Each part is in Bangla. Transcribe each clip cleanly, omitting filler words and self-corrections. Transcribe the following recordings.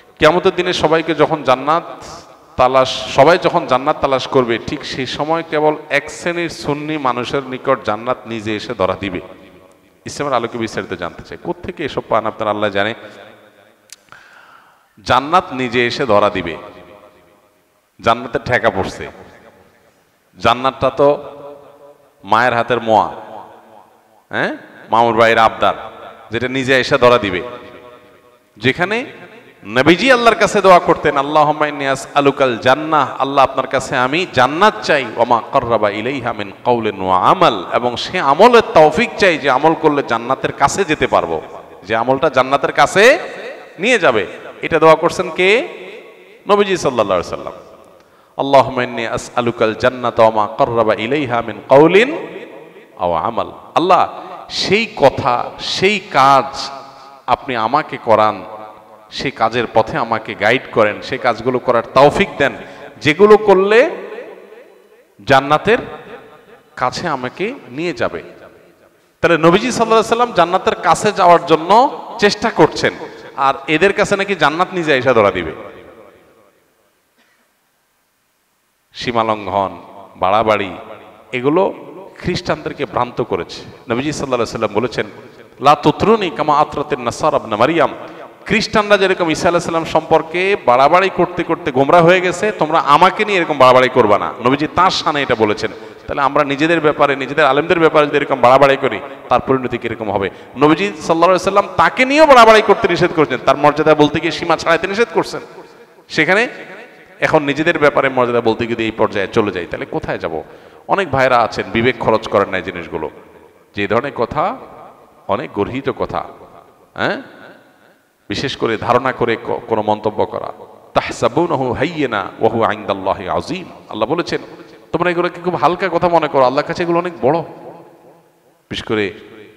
কিয়ামতের দিনে সবাইকে যখন জান্নাত সবাই যখন জান্নাত তালাশ করবে, ঠিক সেই সময় কেবল এক শ্রেণীর সুন্নি মানুষের নিকট জান্নাত নিজে এসে ধরা দিবে। ইসলামের আলোকে বিস্তারিত জানতে চাই, কোত্থেকে এসব পান আপনার আল্লাহ জানে। জান্নাত নিজে এসে ধরা দিবে, জান্নাতের ঠেকা পড়ছে। জান্নাতটা তো মায়ের হাতের মোয়া, হ্যাঁ, মামুর ভাইয়ের আবদার, যেটা নিজে এসে ধরা দিবে। যেখানে নবীজি আল্লাহর কাছে দোয়া করতেন, আল্লাহুম্মা ইন্নী আসআলুকাল জান্নাহ, আল্লাহ আপনার কাছে আমি জান্নাত চাই, ওয়া মা কাররাবা ইলাইহা মিন কাউলিন ওয়া আমাল, এবং সে আমলের তৌফিক চাই যে আমল করলে জান্নাতের কাছে যেতে পারবো, যে আমলটা জান্নাতের কাছে নিয়ে যাবে। এটা দোয়া করছেন কে? নবীজি সাল্লাল্লাহু আলাইহি সাল্লাম। আল্লাহুম্মা ইন্নী আসআলুকাল জান্নাতা ওয়া মা কাররাবা ইলাইহা মিন কাউলিন আও আমাল, আল্লাহ সেই কথা সেই কাজ আপনি আমাকে করান, সেই কাজের পথে আমাকে গাইড করেন, সেই কাজগুলো করার তৌফিক দেন যেগুলো করলে জান্নাতের কাছে আমাকে নিয়ে যাবে। তাহলে নবীজি সাল্লাল্লাহু আলাইহি সাল্লাম জান্নাতের কাছে যাওয়ার জন্য চেষ্টা করছেন, আর এদের কাছে নাকি জান্নাত নিজে এসে ধরা দিবে। সীমালঙ্ঘন, বাড়াবাড়ি, এগুলো খ্রিস্টানদেরকে ভ্রান্ত করেছে। নবীজি সাল্লাল্লাহু আলাইহি সাল্লাম বলেছেন, লা তুতরুনি কামা আতরাতিন নাসারা ইবনে মারইয়াম, খ্রিস্টানরা যেরকম ঈসা আলাইহিস সালাম সম্পর্কে বাড়াবাড়ি করতে করতে গোমরা হয়ে গেছে, তোমরা আমাকে নিয়ে এরকম বাড়াবাড়ি করবা না। নবীজি তার শানে এটা বলেছেন। তাহলে আমরা নিজেদের ব্যাপারে, নিজেদের আলেমদের ব্যাপারে যদি এরকম বাড়াবাড়ি করি, তার পরিণতি কিরকম হবে? নবীজি সাল্লাল্লাহু আলাইহি সাল্লাম তাকে নিয়েও বাড়াবাড়ি করতে নিষেধ করেছেন, তার মর্যাদা বলতে গিয়ে সীমা ছাড়াইতে নিষেধ করছেন। সেখানে এখন নিজেদের ব্যাপারে মর্যাদা বলতে গিয়ে এই পর্যায়ে চলে যাই, তাহলে কোথায় যাব? অনেক ভাইরা আছেন বিবেক খরচ করেন না এই জিনিসগুলো, যে ধরনের কথা অনেক গর্হিত কথা, হ্যাঁ, বিশেষ করে ধারণা করে কোনো মন্তব্য করা। তাহসাবুনাহু হাইয়িনা ওয়া হুয়া ইনদাল্লাহি আযীম, আল্লাহ বলেছেন তোমরা এগুলোকে খুব হালকা কথা মনে করো, আল্লাহর কাছে এগুলো অনেক বড়। বিশেষ করে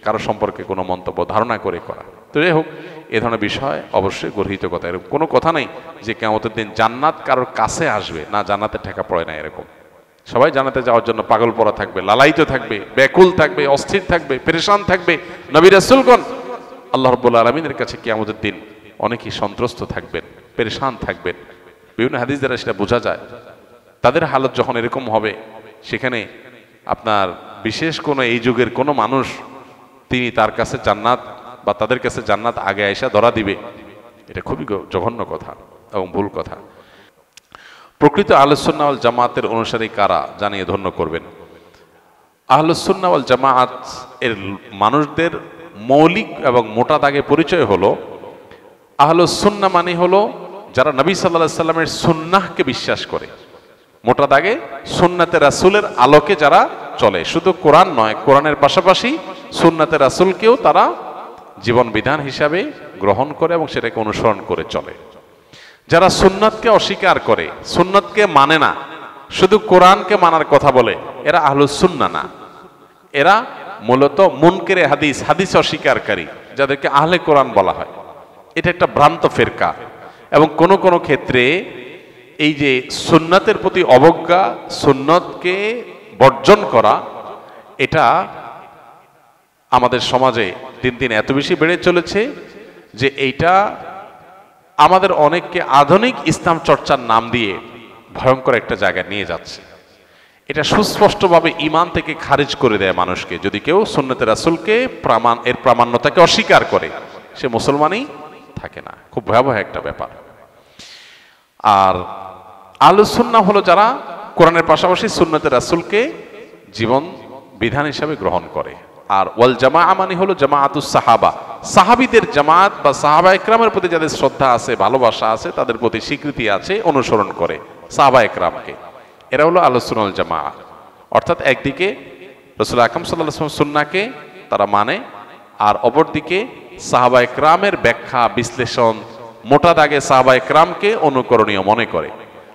কারো সম্পর্কে কোনো মন্তব্য ধারণা করে করা। তো যাই হোক, এ ধরনের বিষয় অবশ্যই গর্হিত কথা। এরকম কোনো কথা নেই যে কিয়ামতের দিন জান্নাত কারোর কাছে আসবে না, জান্নাতের ঠেকা পড়ে না এরকম। সবাই জান্নাতে যাওয়ার জন্য পাগল পড়া থাকবে, লালায়িত থাকবে, ব্যাকুল থাকবে, অস্থির থাকবে, পেরেশান থাকবে। নবী রাসূলগণ আল্লাহ রাব্বুল আলামিনের কাছে কিয়ামতের দিন অনেকেই সন্ত্রস্ত থাকবেন, পেরেশান থাকবেন। বিভিন্ন হাদিস দ্বারা সেটা বোঝা যায়। তাদের হালত যখন এরকম হবে, সেখানে আপনার বিশেষ কোনো এই যুগের কোনো মানুষ তিনি তার কাছে জান্নাত বা তাদের কাছে জান্নাত আগে আইসা ধরা দিবে, এটা খুবই জঘন্য কথা এবং ভুল কথা। প্রকৃত আহলুস সুন্নাহ ওয়াল জামাতের অনুসারী কারা জানিয়ে ধন্য করবেন। আহলুস সুন্নাহ ওয়াল জামাত এর মানুষদের মৌলিক এবং মোটা দাগে পরিচয় হলো, আহলুস সুন্নাহ মানে হলো যারা নবী সাল্লাল্লাহু আলাইহি সাল্লামের সুন্নাহকে বিশ্বাস করে। মোটা দাগে সুন্নাতে রাসূলের আলোকে যারা চলে, শুধু কোরআন নয়, কোরআনের পাশাপাশি সুন্নাতে রাসূলকেও তারা জীবন বিধান হিসাবে গ্রহণ করে এবং সেটাকে অনুসরণ করে চলে। যারা সুন্নাতকে অস্বীকার করে, সুন্নাতকে মানে না, শুধু কোরআনকে মানার কথা বলে, এরা আহলুস সুন্নাহ না। এরা মূলত মুনকিরে হাদিস, হাদিস অস্বীকারী, যাদেরকে আহলে কোরআন বলা হয়। এটা একটা ভ্রান্ত ফিরকা এবং কোন কোন ক্ষেত্রে এই যে সুন্নাতের প্রতি অবজ্ঞা, সুন্নতকে বর্জন করা, এটা আমাদের সমাজে দিন দিন এত বেশি বেড়ে চলেছে যে এইটা আমাদের অনেককে আধুনিক ইসলাম চর্চার নাম দিয়ে ভয়ঙ্কর একটা জায়গায় নিয়ে যাচ্ছে। এটা সুস্পষ্টভাবে ঈমান থেকে খারিজ করে দেয় মানুষকে। যদি কেউ সুন্নতে রাসূলকে এর প্রামাণ্যতাকে অস্বীকার করে, সে মুসলমানই থাকে না। খুব ভয়াবহ একটা ব্যাপার। আর আহলুস সুন্নাহ হলো যারা কোরআনের পাশাপাশি সুন্নতে রাসূলকে জীবন বিধান হিসাবে গ্রহণ করে। আর ওয়াল জামাআ মানে হলো জামাআতুস সাহাবা, সাহাবীদের জামাত বা সাহাবা ইকরামের প্রতি যাদের শ্রদ্ধা আছে, ভালোবাসা আছে, তাদের প্রতি স্বীকৃতি আছে, অনুসরণ করে সাহাবা ইকরামকে। এরা হলো আহলুস সুন্নাহ ওয়াল জামাআ। অর্থাৎ একদিকে রাসূল আকরাম সাল্লাল্লাহু আলাইহি ওয়াসাল্লাম সুন্নাহকে তারা মানে, আর অপরদিকে সাহাবা ইকরামের ব্যাখ্যা বিশ্লেষণ, মোটা দাগে সাহাবা ইকরামকে অনুকরণীয় মনে করে।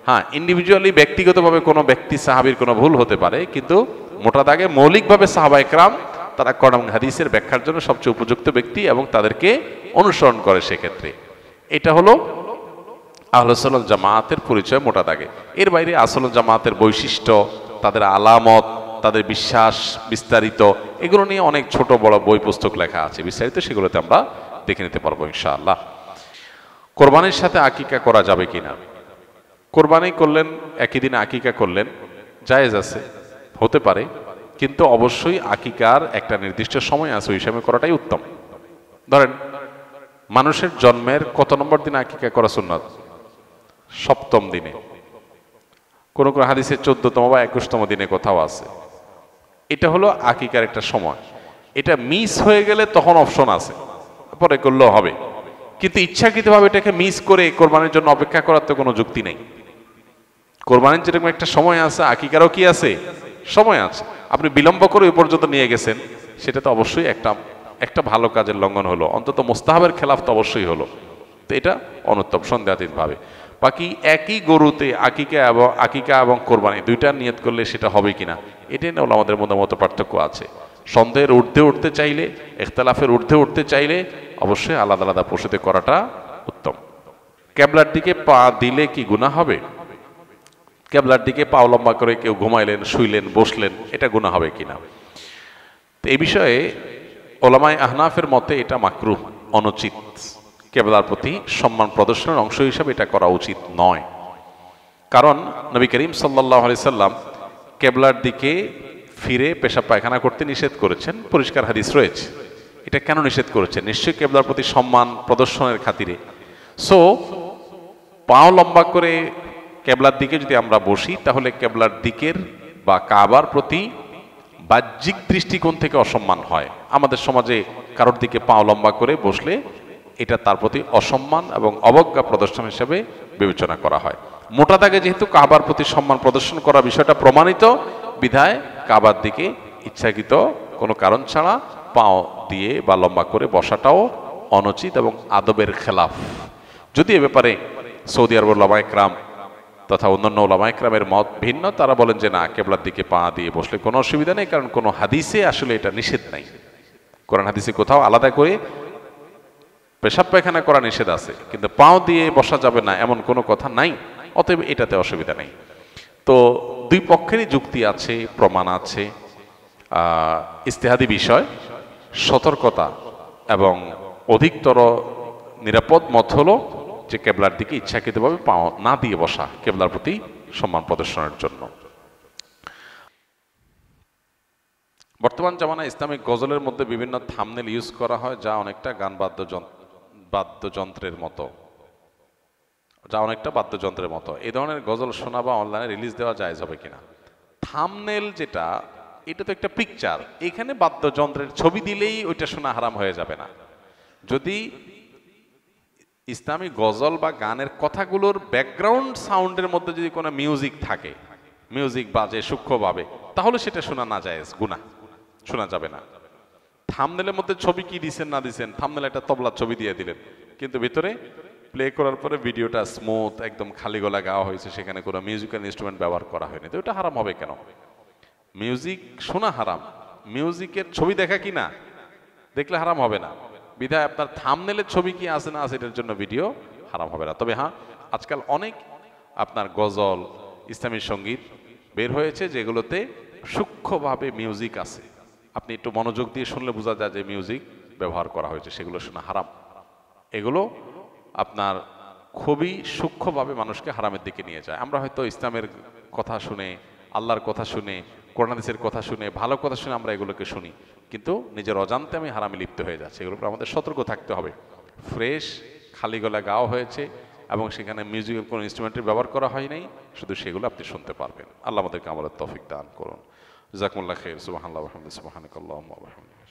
হ্যাঁ, ইন্ডিভিজুয়ালি ব্যক্তিগতভাবে কোনো ব্যক্তি সাহাবীর কোনো ভুল হতে পারে, কিন্তু মোটা দাগে মৌলিকভাবে সাহাবা ইকরাম তারা কোরআন হাদিসের ব্যাখ্যার জন্য সবচেয়ে উপযুক্ত ব্যক্তি এবং তাদেরকে অনুসরণ করে। সেক্ষেত্রে এটা হলো আহলুস সুন্নাহ জামাতের পরিচয় মোটা দাগে। এর বাইরে আসল জামাতের বৈশিষ্ট্য, তাদের আলামত, তাদের বিশ্বাস বিস্তারিত, এগুলো নিয়ে অনেক ছোট বড় বই পুস্তক লেখা আছে বিস্তারিত, সেগুলোতে আমরা দেখে নিতে পারবো ইনশাআল্লাহ। কোরবানির সাথে আকিকা করা যাবে কিনা? কোরবানি করলেন, একই দিনে আকিকা করলেন, জায়েজ আছে, হতে পারে, কিন্তু অবশ্যই আকিকার একটা নির্দিষ্ট সময় আছে, ওই সময় করাটাই উত্তম। ধরেন মানুষের জন্মের কত নম্বর দিনে আকিকা করা সুন্নাত? 7ম দিনে, কোন কোন হাদিসে 14তম বা 21তম দিনে কোথাও আছে। এটা হলো আকিকার একটা সময়। এটা মিস হয়ে গেলে তখন অপশন আছে, পরে করলেও হবে, কিন্তু ইচ্ছাকৃতভাবে এটাকে মিস করে কোরবানির জন্য অপেক্ষা করার তো কোনো যুক্তি নেই। কোরবানির যেরকম একটা সময় আছে, আকিকারও কি আছে? সময় আছে। আপনি বিলম্ব করে ওই পর্যন্ত নিয়ে গেছেন, সেটা তো অবশ্যই একটা ভালো কাজের লঙ্ঘন হলো, অন্তত মোস্তাহাবের খেলাফ তো অবশ্যই হলো। তো এটা অনুত্তম সন্দেহাতীতভাবে। বাকি একই গরুতে আকিকা এবং কোরবানি দুইটা নিয়ত করলে সেটা হবে কিনা, এটাই না আমাদের মতো পার্থক্য আছে। সন্দেহের ঊর্ধ্বে উঠতে চাইলে, ইখতিলাফের ঊর্ধ্বে উঠতে চাইলে অবশ্যই আলাদা আলাদা পশুতে করাটা উত্তম। কেবলার দিকে পা দিলে কি গুনাহ হবে? কেবলার দিকে পা লম্বা করে কেউ ঘুমাইলেন, শুইলেন, বসলেন, এটা গুনাহ হবে কিনা? তো এই বিষয়ে ওলামায়ে আহনাফের মতে এটা মাকরুহ, অনুচিত। কেবলার প্রতি সম্মান প্রদর্শনের অংশ হিসাবে এটা করা উচিত নয়। কারণ নবী করিম সাল্লাল্লাহু আলাইহি সাল্লাম কেবলার দিকে ফিরে পেশাব পায়খানা করতে নিষেধ করেছেন, পরিষ্কার হাদিস রয়েছে। এটা কেন নিষেধ করেছেন? নিশ্চয়ই কেবলার প্রতি সম্মান প্রদর্শনের খাতিরে। সো পাও লম্বা করে কেবলার দিকে যদি আমরা বসি, তাহলে কেবলার দিকের বা কাবার প্রতি বাহ্যিক দৃষ্টিকোণ থেকে অসম্মান হয়। আমাদের সমাজে কারোর দিকে পাও লম্বা করে বসলে এটা তার প্রতি অসম্মান এবং অবজ্ঞা প্রদর্শন হিসেবে বিবেচনা করা হয়। মোটা দাগে যেহেতু কাবার প্রতি সম্মান প্রদর্শন করা বিষয়টা প্রমাণিত, বিধায় কাবার দিকে ইচ্ছাকৃত কোনো কারণ ছাড়া পাও দিয়ে বা লম্বা করে বসাটাও অনুচিত এবং আদবের খেলাফ। যদি এ ব্যাপারে সৌদি আরবের ওলামায়ে কেরাম তথা অন্যান্য ওলামায়ে কেরামের মত ভিন্ন, তারা বলেন যে না, কেবলার দিকে পা দিয়ে বসলে কোনো অসুবিধা নেই, কারণ কোনো হাদিসে আসলে এটা নিষেধ নাই। কোরআন হাদিসে কোথাও আলাদা করে পেশাব পায়খানা করা নিষেধ আছে, কিন্তু পাও দিয়ে বসা যাবে না এমন কোনো কথা নাই, অতএব এটাতে অসুবিধা নেই। তো দুই পক্ষেরই যুক্তি আছে, প্রমাণ আছে। ইজতিহাদি বিষয়, সতর্কতা এবং অধিকতর নিরাপদ মত হলো যে কেবলার দিকে ইচ্ছাকৃতভাবে পা না দিয়ে বসা, কেবলার প্রতি সম্মান প্রদর্শনের জন্য। বর্তমান জামানায় ইসলামিক গজলের মধ্যে বিভিন্ন থাম্বনেল ইউজ করা হয়, যা অনেকটা বাদ্যযন্ত্রের মতো। এই ধরনের গজল শোনা বা অনলাইনে রিলিজ দেওয়া জায়েজ হবে কিনা? থাম্বনেল যেটা, এটা তো একটা পিকচার, এখানে বাদ্যযন্ত্রের ছবি দিলেই ওইটা শোনা হারাম হয়ে যাবে না। যদি ইসলামী গজল বা গানের কথাগুলোর ব্যাকগ্রাউন্ড সাউন্ডের মধ্যে যদি কোনো মিউজিক থাকে, মিউজিক বাজে সূক্ষ্মভাবে, তাহলে সেটা শোনা না জায়েজ, গুনাহ, শোনা যাবে না। থাম্বনেলের মধ্যে ছবি কি দিছেন না দিছেন, থাম্বনেলে একটা তবলার ছবি দিয়ে দিলেন, কিন্তু ভিতরে প্লে করার পরে ভিডিওটা স্মুথ একদম খালি গলা গাওয়া হয়েছে, সেখানে কোনো মিউজিক্যাল ইনস্ট্রুমেন্ট ব্যবহার করা হয়নি, তো এটা হারাম হবে কেন? মিউজিক শোনা হারাম, মিউজিকের ছবি দেখা কি না, দেখলে হারাম হবে না। বিধায় আপনার থাম্বনেলের ছবি কি আছে না আছে, এটার জন্য ভিডিও হারাম হবে না। তবে হ্যাঁ, আজকাল অনেক আপনার গজল, ইসলামী সঙ্গীত বের হয়েছে যেগুলোতে সূক্ষ্মভাবে মিউজিক আছে, আপনি একটু মনোযোগ দিয়ে শুনলে বোঝা যায় যে মিউজিক ব্যবহার করা হয়েছে, সেগুলো শোনা হারাম। এগুলো আপনার খুবই সূক্ষ্মভাবে মানুষকে হারামের দিকে নিয়ে যায়। আমরা হয়তো ইসলামের কথা শুনে, আল্লাহর কথা শুনে, কোরআন হাদিসের কথা শুনে, ভালো কথা শুনে আমরা এগুলোকে শুনি, কিন্তু নিজের অজান্তে আমি হারামে লিপ্ত হয়ে যাচ্ছি। এগুলোর উপর আমাদের সতর্ক থাকতে হবে। ফ্রেশ খালি গলা গাওয়া হয়েছে এবং সেখানে মিউজিক্যাল কোনো ইনস্ট্রুমেন্টের ব্যবহার করা হয় নাই, শুধু সেগুলো আপনি শুনতে পারবেন। আল্লাহ আমাদেরকে আমাদের তৌফিক দান করুন। জাযাকুমুল্লাহ খাইর। সুবহানাল্লাহ ওয়া বিহামদিহি, সুবহানাকাল্লাহুম্মা ওয়া বিহামদিক।